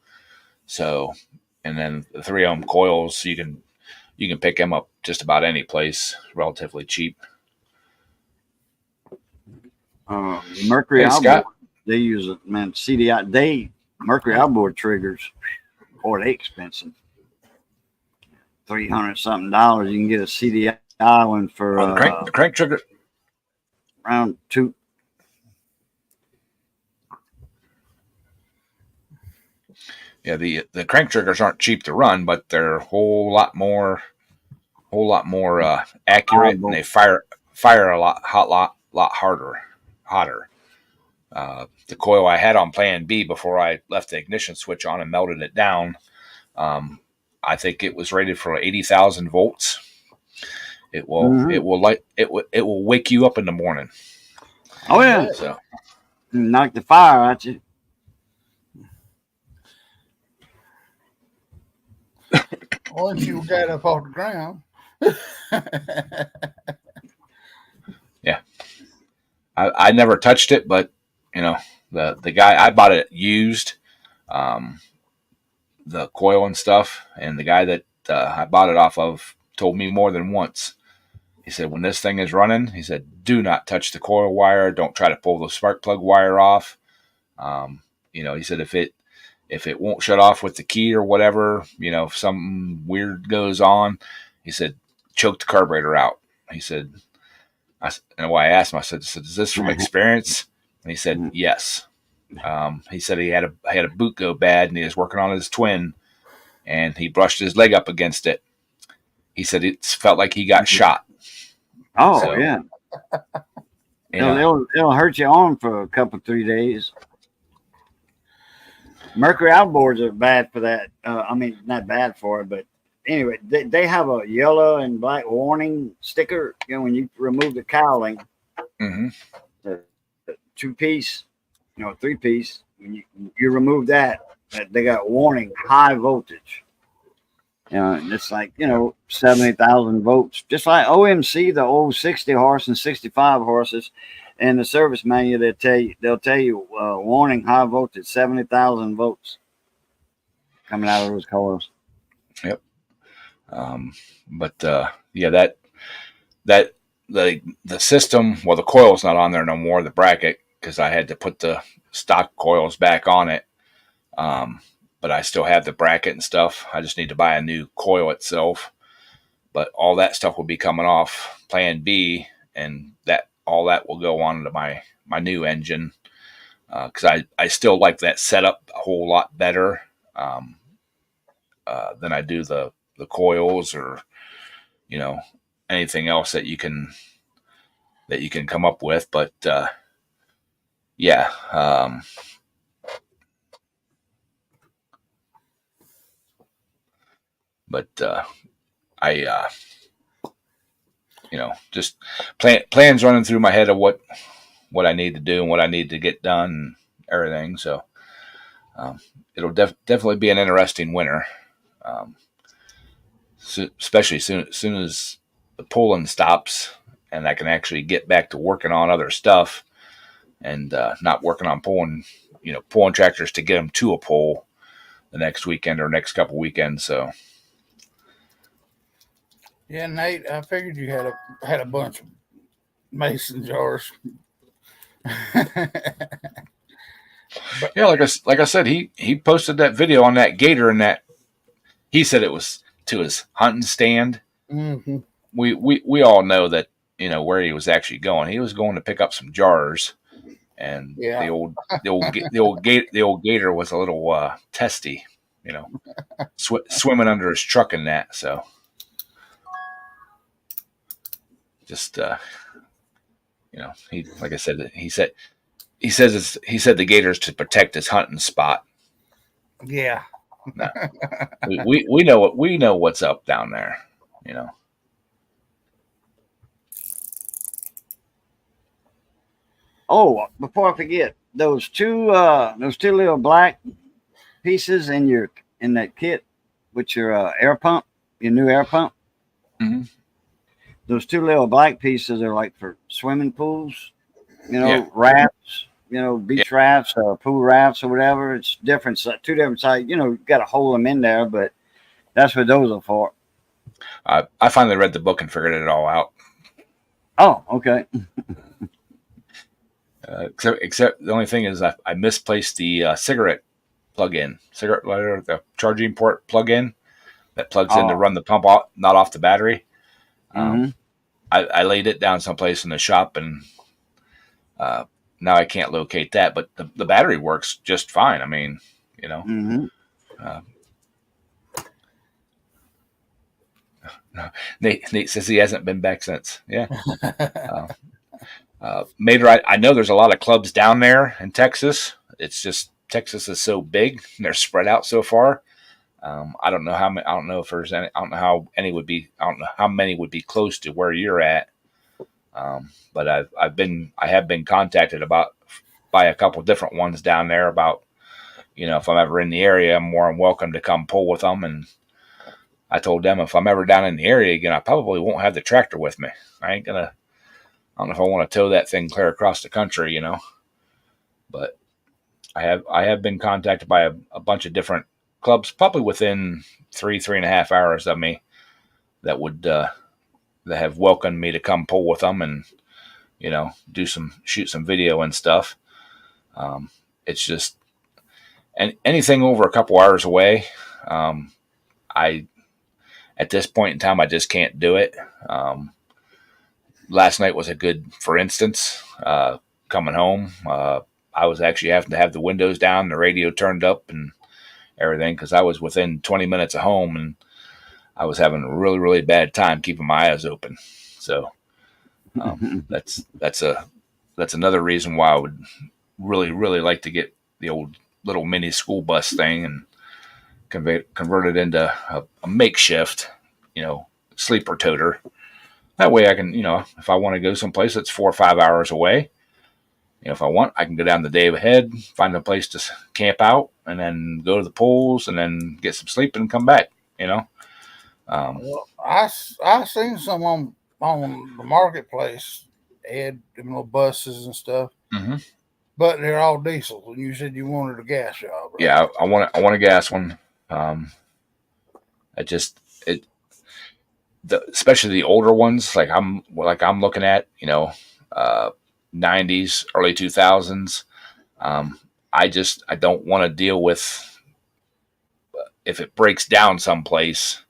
so and then the 3 ohm coils you can pick them up just about any place relatively cheap. Mercury Hey, outboard, Scott. they use it, man. CDI, Mercury outboard triggers, boy, they expensive. $300 something. You can get a CDI one for The crank trigger. around two. Yeah, the crank triggers aren't cheap to run, but they're a whole lot more accurate, and they fire a lot hotter. The coil I had on Plan B before I left the ignition switch on and melted it down, I think it was rated for 80,000 volts. It will wake you up in the morning. Oh yeah, So knock the fire out you. Once you got up off the ground. yeah, I never touched it, but the guy I bought it used, the coil and stuff, and the guy that I bought it off of told me more than once. He said, when this thing is running, he said, do not touch the coil wire. Don't try to pull the spark plug wire off. He said, if it won't shut off with the key or whatever, if something weird goes on, he said, choke the carburetor out. He said, I asked him, I said, is this from experience? And he said, yes. He said he had a boot go bad, and he was working on his twin, and he brushed his leg up against it. He said it felt like he got shot. Oh, So, yeah. It'll hurt your arm for a couple, 3 days. Mercury outboards are bad for that. Not bad for it, but anyway, they have a yellow and black warning sticker. When you remove the cowling, the 2-piece, 3-piece, when you remove that, they got warning high voltage. And it's like 70,000 volts, just like OMC, the old 60 horse and 65 horses. In the service manual, they'll tell you warning high voltage, 70,000 volts coming out of those coils. Yep. That the system. Well, the coil's not on there no more. The bracket, because I had to put the stock coils back on it. But I still have the bracket and stuff. I just need to buy a new coil itself. But all that stuff will be coming off Plan B, and all that will go on to my new engine, because I still like that setup a whole lot better than I do the coils or anything else that you can come up with. But yeah. But I just plans running through my head of what I need to do and what I need to get done and everything. So it'll definitely be an interesting winter, especially soon as the pulling stops and I can actually get back to working on other stuff and not working on pulling tractors to get them to a pole the next weekend or next couple weekends. So. Yeah, Nate, I figured you had a bunch of mason jars. But yeah, like I said, he posted that video on that gator, and that he said it was to his hunting stand. Mm-hmm. We all know that where he was actually going. He was going to pick up some jars, and the old gator was a little testy, swimming under his truck and that. So. Just like I said, he said he said the gator's to protect his hunting spot. Yeah. No. we know what's up down there, you know. Oh, before I forget, those two little black pieces in that kit with your air pump, your new air pump. Mm-hmm. Those two little black pieces are like for swimming pools, Yeah. rafts, beach rafts or pool rafts or whatever. It's different, two different sides. You got to hold them in there, but that's what those are for. I finally read the book and figured it all out. Oh, okay. Except the only thing is I misplaced the cigarette plug-in, cigarette lighter, the charging port plug-in that plugs in to run the pump off, not off the battery. I laid it down someplace in the shop, and now I can't locate that. But the battery works just fine. I mean, Nate says he hasn't been back since. Yeah. Mater, I know there's a lot of clubs down there in Texas. It's just Texas is so big; and they're spread out so far. I don't know how many. I don't know if there's any. I don't know how any would be. I don't know how many would be close to where you're at. But I have been contacted by a couple different ones down there about, if I'm ever in the area, I'm more than welcome to come pull with them. And I told them if I'm ever down in the area again, I probably won't have the tractor with me. I don't know if I want to tow that thing clear across the country, but I have been contacted by a bunch of different clubs, probably within 3.5 hours of me, that would, that have welcomed me to come pull with them and, shoot some video and stuff. It's just, and anything over a couple hours away, at this point in time, I just can't do it. Last night was a good, for instance, coming home. I was actually having to have the windows down, the radio turned up and everything, because I was within 20 minutes of home and I was having a really, really bad time keeping my eyes open. So that's another reason why I would really, really like to get the old little mini school bus thing and convert it into a makeshift, sleeper toter. That way I can, if I want to go someplace that's 4 or 5 hours away, if I want, I can go down the day ahead, find a place to camp out, and then go to the pools, and then get some sleep and come back. Well, I seen some on the marketplace. They had them little buses and stuff, but they're all diesel. And you said you wanted a gas job, right? Yeah, I want a gas one. Especially the older ones, like I'm looking at, 90s, early 2000s. I don't want to deal with if it breaks down someplace.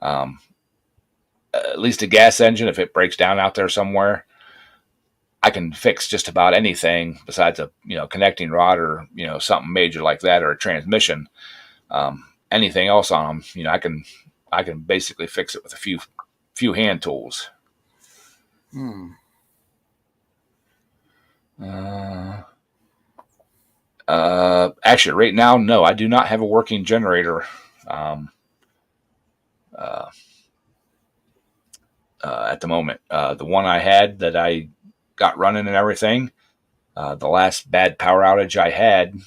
At least a gas engine, if it breaks down out there somewhere, I can fix just about anything besides a connecting rod or something major like that, or a transmission. Anything else on them, I can basically fix it with a few hand tools. Actually, right now, no, I do not have a working generator. At the moment, the one I had that I got running and everything, the last bad power outage I had,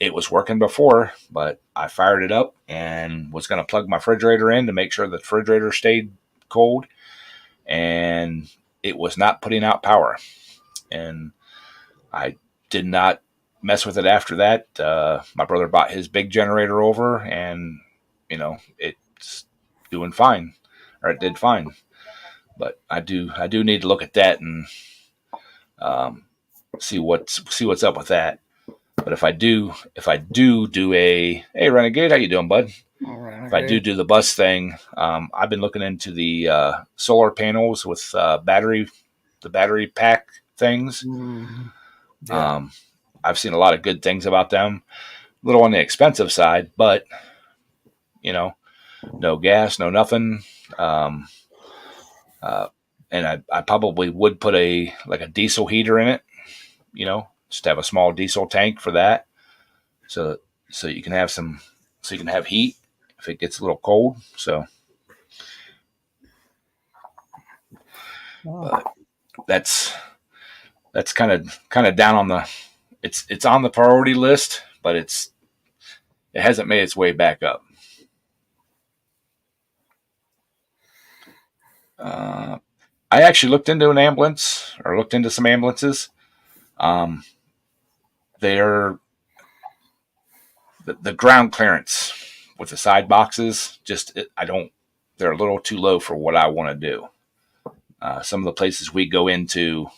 it was working before, but I fired it up and was going to plug my refrigerator in to make sure the refrigerator stayed cold, and it was not putting out power. And I did not mess with it after that. My brother bought his big generator over, and it's doing fine, or it did fine. But I do need to look at that and see what's up with that. But if I do hey, Renegade, how you doing, bud? All right, if I do the bus thing, I've been looking into the solar panels with the battery pack things. Yeah. I've seen a lot of good things about them. A little on the expensive side, but no gas, no nothing. And I probably would put a diesel heater in it, just have a small diesel tank for that. So you can have heat if it gets a little cold. So but that's kind of down on the it's on the priority list, but it hasn't made its way back up. I actually looked into some ambulances. They're the ground clearance with the side boxes. They're a little too low for what I want to do. Some of the places we go into,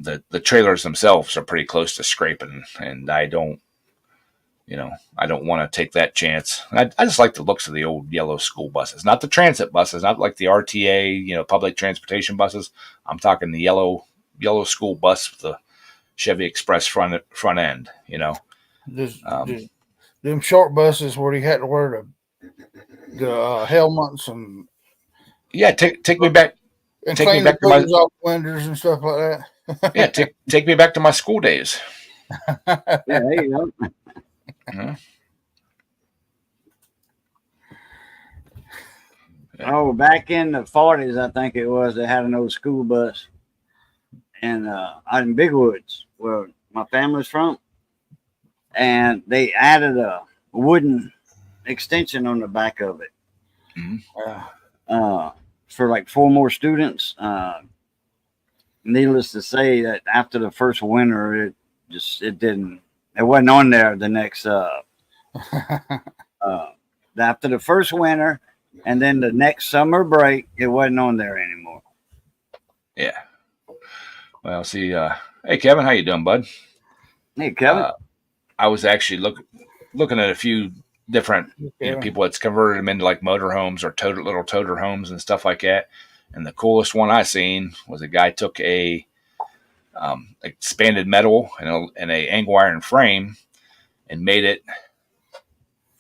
the trailers themselves are pretty close to scraping, and I don't want to take that chance. I just like the looks of the old yellow school buses, not the transit buses, not like the RTA, public transportation buses. I'm talking the yellow school bus with the Chevy Express front end. Them short buses where you had to wear the helmets and Yeah, take me back. and Take me clean the back to my doors off windows and stuff like yeah. Take me back to my school days. that. Yeah, there you go. Yeah. Oh, back in the 40s, I think it was, they had an old school bus. And out in Big Woods, where my family's from. And they added a wooden extension on the back of it. Mm-hmm. For like 4 more students. Needless to say that after the first winter, it wasn't on there the next, after the first winter and then the next summer break, it wasn't on there anymore. Yeah. Well, see, hey Kevin, how you doing, bud? Hey, Kevin. I was actually looking at a few different people that's converted them into like motorhomes or little toter homes and stuff like that. And the coolest one I seen was a guy took a expanded metal and a angle iron frame and made it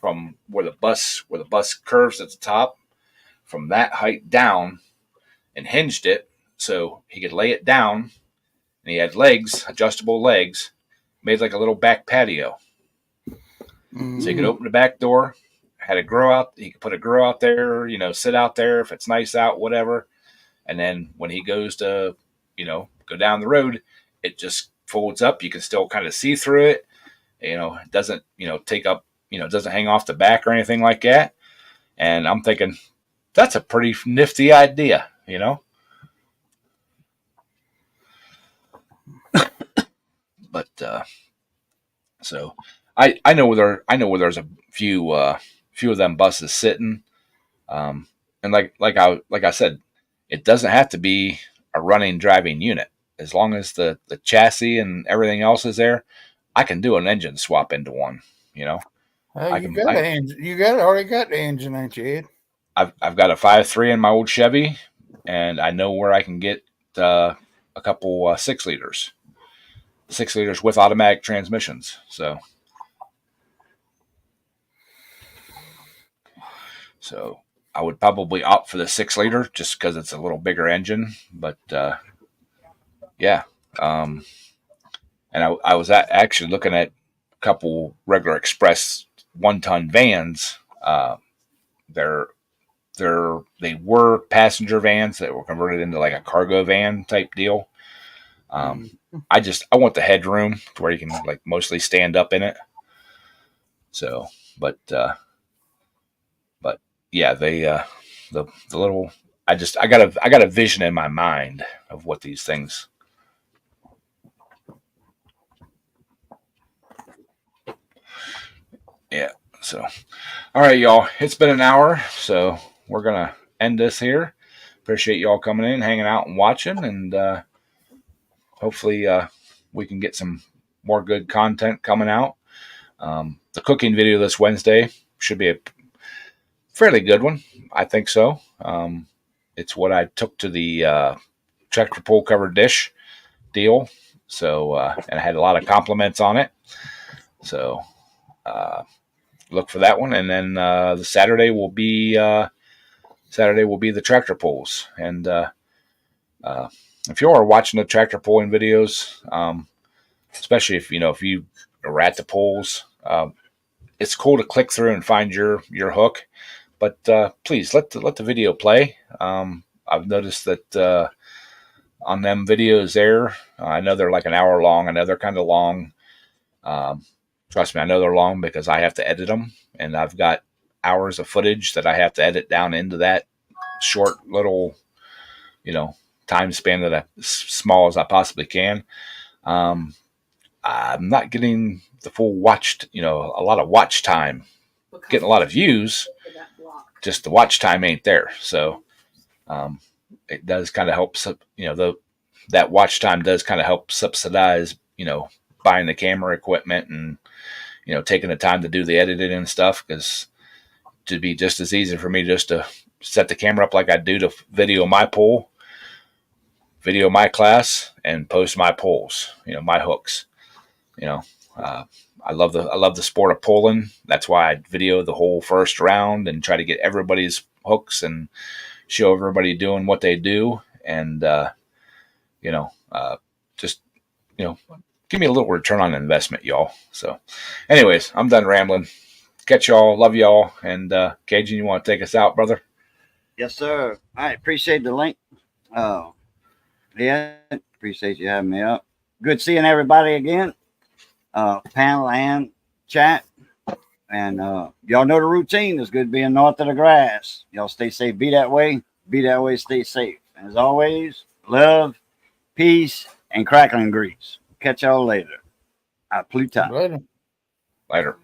from where the bus curves at the top, from that height down, and hinged it so he could lay it down. And he had legs, adjustable legs, made like a little back patio. Mm-hmm. So he could open the back door, had a grill out. He could put a grill out there, sit out there if it's nice out, whatever. And then when he goes to, go down the road, it just folds up. You can still kind of see through it. It doesn't, take up, it doesn't hang off the back or anything like that. And I'm thinking, that's a pretty nifty idea, But so I know where there's a few of them buses sitting, and like I said, it doesn't have to be a running driving unit. As long as the chassis and everything else is there, I can do an engine swap into one. You already got the engine, ain't you, Ed? I've got a 5.3 in my old Chevy, and I know where I can get a couple 6 liters. 6 liters with automatic transmissions. So I would probably opt for the 6 liter just because it's a little bigger engine. But yeah. And I was actually looking at a couple regular express 1-ton vans. They were passenger vans that were converted into like a cargo van type deal. I want the headroom to where you can like mostly stand up in it. So, but yeah, the little, I got a vision in my mind of what these things. Yeah. So, all right, y'all, it's been an hour, so we're going to end this here. Appreciate y'all coming in, hanging out and watching, and, hopefully, we can get some more good content coming out. The cooking video this Wednesday should be a fairly good one. I think so. It's what I took to the tractor pull covered dish deal. So, and I had a lot of compliments on it. So, look for that one. And then the Saturday will be the tractor pulls. And if you are watching the tractor pulling videos, especially if you are at the pulls, it's cool to click through and find your hook. But please let the video play. I've noticed that on them videos there, I know they're like an hour long. I know they're kind of long. Trust me, I know they're long because I have to edit them, and I've got hours of footage that I have to edit down into that short little, time span that as small as I possibly can. I'm not getting the full watched, a lot of watch time, Because getting a lot of views, they got blocked. just the watch time ain't there. So it does kind of help, that watch time does kind of help subsidize, buying the camera equipment and, taking the time to do the editing and stuff, because it'd be just as easy for me just to set the camera up like I do to video my pull, video my class, and post my pulls, my hooks. I love the sport of pulling. That's why I video the whole first round and try to get everybody's hooks and show everybody doing what they do. And, just, give me a little return on investment, y'all. So anyways, I'm done rambling. Catch y'all. Love y'all. And, Cajun, you want to take us out, brother? Yes, sir. I appreciate the link. Yeah, appreciate you having me up. Good seeing everybody again. Panel and chat. And y'all know the routine. It's good being north of the grass. Y'all stay safe. Be that way. Be that way. Stay safe. And as always, love, peace, and crackling grease. Catch y'all later. Pluton. Later. Later.